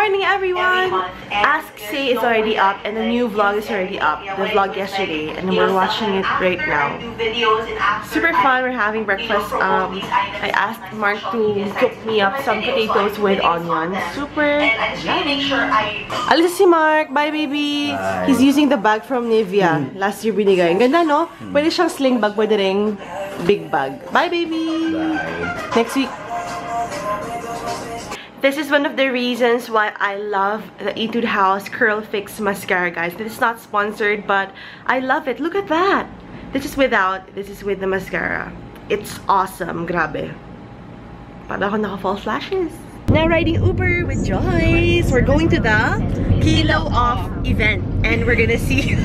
morning, everyone! Ask Say is already up, and the new vlog is already up. The vlog yesterday, and we're watching it right now. Super fun. We're having breakfast. I asked Mark to cook me up some potatoes with onions. Super yummy. Alis si Mark. Bye, baby. Bye. He's using the bag from Nivea. Last year binigay. Ang ganda, no? Pwede siyang sling bag, pwede ring big bag. Bye, baby. Bye. Next week. This is one of the reasons why I love the Etude House Curl Fix Mascara, guys. This is not sponsored, but I love it. Look at that. This is without, this is with the mascara. It's awesome. Grabe. Para ako naka-false lashes. Now riding Uber with Joyce. We're going to the Kilo Off event. And we're gonna see...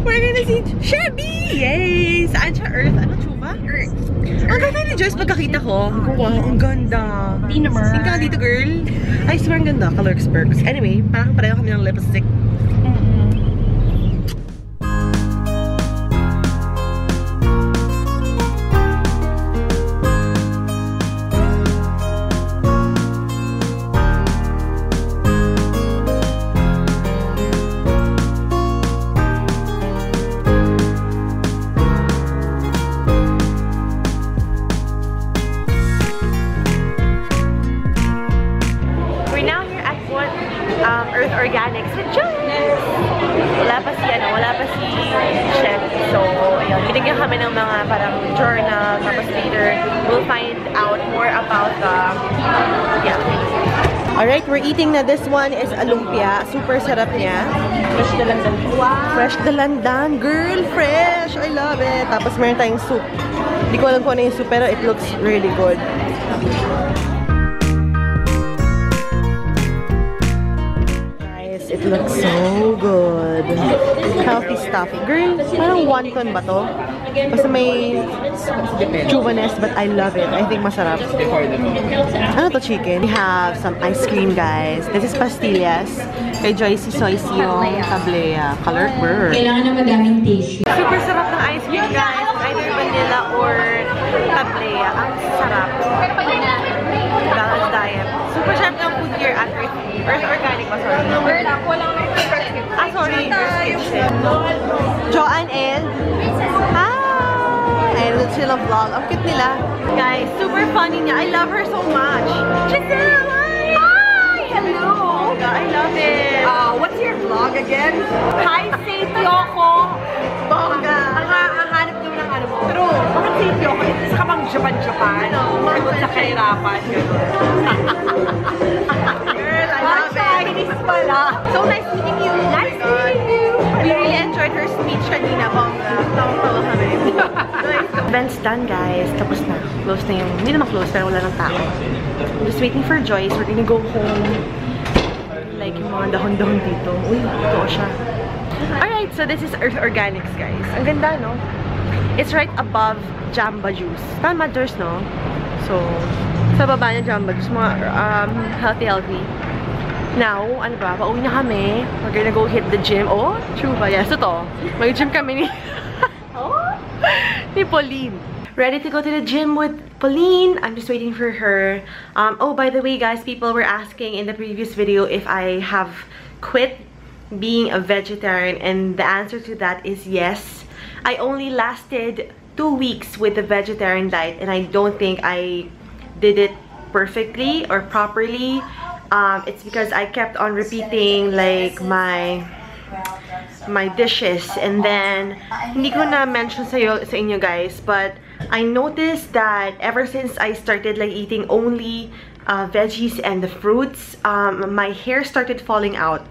we're gonna see Shelby! Yay! Saan siya? Earth? Ano chuba? Earth. Ang ganda ni Joyce pagkakita ko. Wow, ang ganda. Dinamer. Sing ka dito, girl. I swear, ang ganda. Colorsburgs. Anyway, parang pareho kami ng lipstick. Earth Organics with Joyce. Wala pa si Chef. So, ayun, binigyan kami ng mga parang journal, tapos later, we'll find out more about the, yeah. Alright, we're eating na. This one is alumpia. Super sarap niya. Fresh dalandan. Wow. Fresh dalandan. Girl, fresh! I love it. Tapos meron tayong soup. Hindi ko alam kung ano yung soup, pero it looks really good. It looks so good. Healthy stuff. Girl, parang wonton ba to? Basta may juveness, but I love it. I think masarap. Ano to, chicken? We have some ice cream, guys. This is pastillas. Kay Joyce Soyce yung tablea. Colored bird. Kailangan na madaming tissue. Super sarap ng ice cream, guys. Either vanilla or tablea. Ang sarap. Balanced diet. Super sarap ng food here at Earth Organic ba? Sorry. Sorry. Joanne and... Hi! Ayun, sila vlog. Ang cute nila. Guys, super funny niya. I love her so much. Giselle! Hi! Hi! Hello! I love it. What's your vlog again? Hi, Say Kyoko! Bongga! Ang hanap naman ang ano mo. Pero, bakit si Kyoko? Isa ka bang Japan? Sagot sa kahirapan. Girl, I love it. Chinese pala. So nice meeting you. Nice meeting you. We really enjoyed her speech kanina. Bongga. Tawa-tawa kami. Event's done, guys. Tapos na. Close na yung... Hindi naman close, pero wala ng tao. I'm just waiting for Joyce. We're gonna go home. Like yung mga dahon-dahon dito. Uy, totoo siya. Alright, so this is Earth Organics, guys. Ang ganda, no? It's right above Jamba Juice. Tama, Joyce, no? So, sa baba niya Jamba Juice. Mga healthy. Now, ano ba? Pauwi na kami. We're gonna go hit the gym. Oh, true ba? Yes, ito. Mag-gym kami ni... ni Pauline. Ready to go to the gym with Pauline. I'm just waiting for her. Oh, by the way, guys, people were asking in the previous video if I have quit being a vegetarian, and the answer to that is yes. I only lasted 2 weeks with the vegetarian diet, and I don't think I did it perfectly or properly. It's because I kept on repeating like my dishes, and then hindi ko na mention sa inyo, guys, but I noticed that ever since I started like eating only veggies and the fruits, my hair started falling out.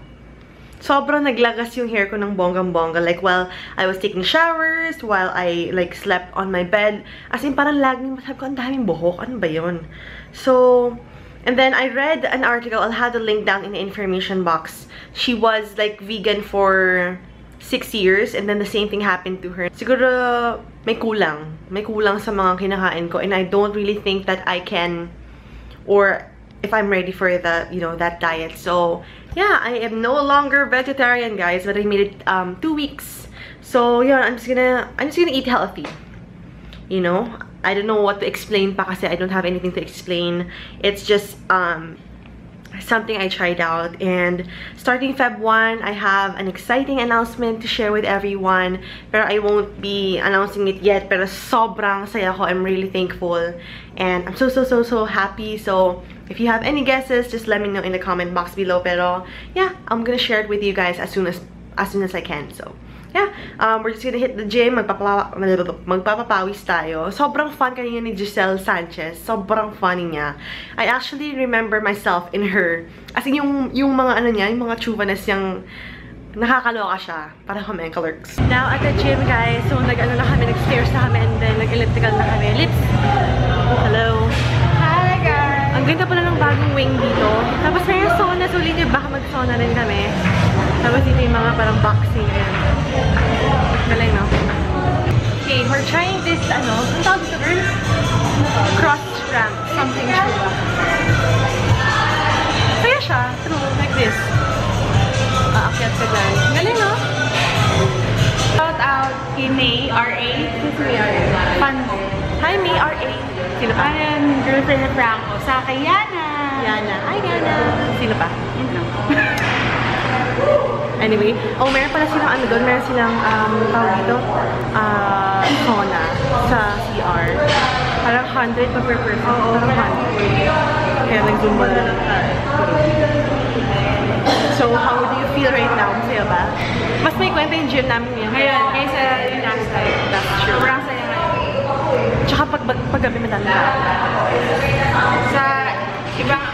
Sobrang naglagas yung hair ko ng bonggang-bongga. Like, while I was taking showers, while I, like, slept on my bed. As in, parang laging masabi ko, ang daming buhok. Ano ba yun? So, and then I read an article. I'll have the link down in the information box. She was, like, vegan for 6 years. And then the same thing happened to her. Siguro, may kulang. May kulang sa mga kinakain ko. And I don't really think that I can, or if I'm ready for the, you know, that diet. So, yeah, I am no longer vegetarian, guys, but I made it 2 weeks. So, yeah, I'm just gonna eat healthy. You know, I don't know what to explain pa kasi I don't have anything to explain. It's just something I tried out. And starting Feb 1, I have an exciting announcement to share with everyone. Pero I won't be announcing it yet. Pero sobrang saya ko. I'm really thankful. And I'm so happy. So if you have any guesses, just let me know in the comment box below. Pero yeah, I'm gonna share it with you guys as soon as I can. So yeah, we're just gonna hit the gym. Magpapapawis tayo. Sobrang fun kanina ni Giselle Sanchez. Sobrang funny niya. I actually remember myself in her. As in, yung mga ano niya, yung mga chuvanes niyang nakakaloka siya. Para kami, clerks. Now, at the gym, guys. So, nag-ano na kami, nag-stairs na kami, and then nag-elliptical na kami. Lips! Hello! Hi, guys! Ang ganda pala ng bagong wing dito. Tapos may sauna. So, ulit baka mag-sauna rin kami. Tapos dito yung mga parang boxing. Ayan. Galing, no? Okay, we're trying this, ano, ang tawag dito, girl? Cross ramp. Something true. Kaya siya, true, like this. Aakyat ka dyan. Galing, no? Shout out kay May, R.A. This is May, R.A. Fan mo. Hi, May, R.A. Sino pa? Ayan, girlfriend ni Franco. Sa kay Yana. Yana. Hi, Yana. Sino pa? Anyway, oh, meron pala silang ano doon, meron silang, tawag dito, sauna sa CR. Parang 100 pa per person. Oo, parang 100. Kaya nag-zumba na lang. So, how do you feel right now? Masaya ba? Mas may kwenta yung gym namin ngayon. Ngayon, kaysa yung last time. That's true. Sobrang saya ngayon. Tsaka paggabi madami na. Sa ibang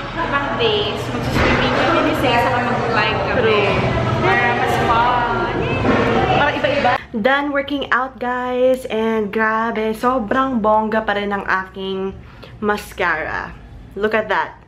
days, mag-swimming kami ni Say, saka mag-live kami. True. Para mas fun. Para iba-iba. Done working out, guys. And grabe, sobrang bongga pa rin ang aking mascara. Look at that.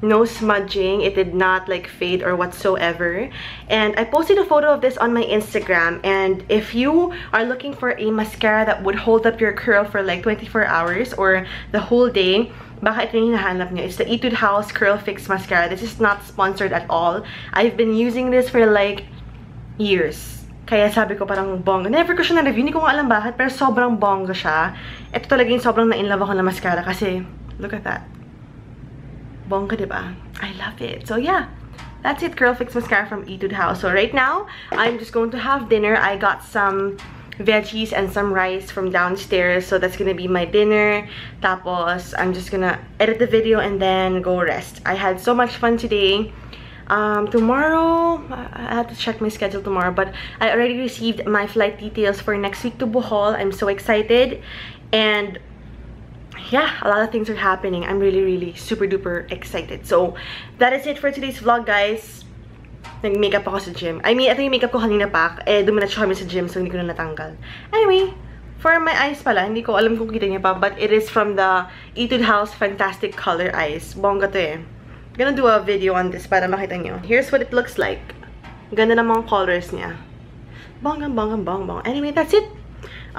No smudging. It did not like fade or whatsoever. And I posted a photo of this on my Instagram. And if you are looking for a mascara that would hold up your curl for like 24 hours or the whole day, baka ito yung hinahanap nyo. It's the Etude House Curl Fix Mascara. This is not sponsored at all. I've been using this for like years. Kaya sabi ko parang bongga. Never ko siya na-review. Hindi ko nga alam bakit, pero sobrang bongga siya. Ito talaga yung sobrang na-inlove ako na mascara kasi look at that. Bongga, diba? I love it. So yeah, that's it. Curl Fix Mascara from Etude House. So right now, I'm just going to have dinner. I got some veggies and some rice from downstairs, so that's gonna be my dinner. Tapos I'm just gonna edit the video and then go rest. I had so much fun today. Tomorrow I have to check my schedule tomorrow, but I already received my flight details for next week to Bohol. I'm so excited, and yeah, a lot of things are happening. I'm really super duper excited. So that is it for today's vlog, guys. Nag-makeup ako sa gym. I mean, ito yung makeup ko kanina pa. Dumiretso kami sa gym, so hindi ko na natanggal. Anyway, for my eyes pala, hindi ko alam kung kita niya pa, but it is from the Etude House Fantastic Color Eyes. Bongga to eh. I'm gonna do a video on this para makita nyo. Here's what it looks like. Ganda ng mga colors niya. Bongga. Anyway, that's it.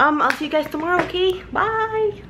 I'll see you guys tomorrow, okay? Bye!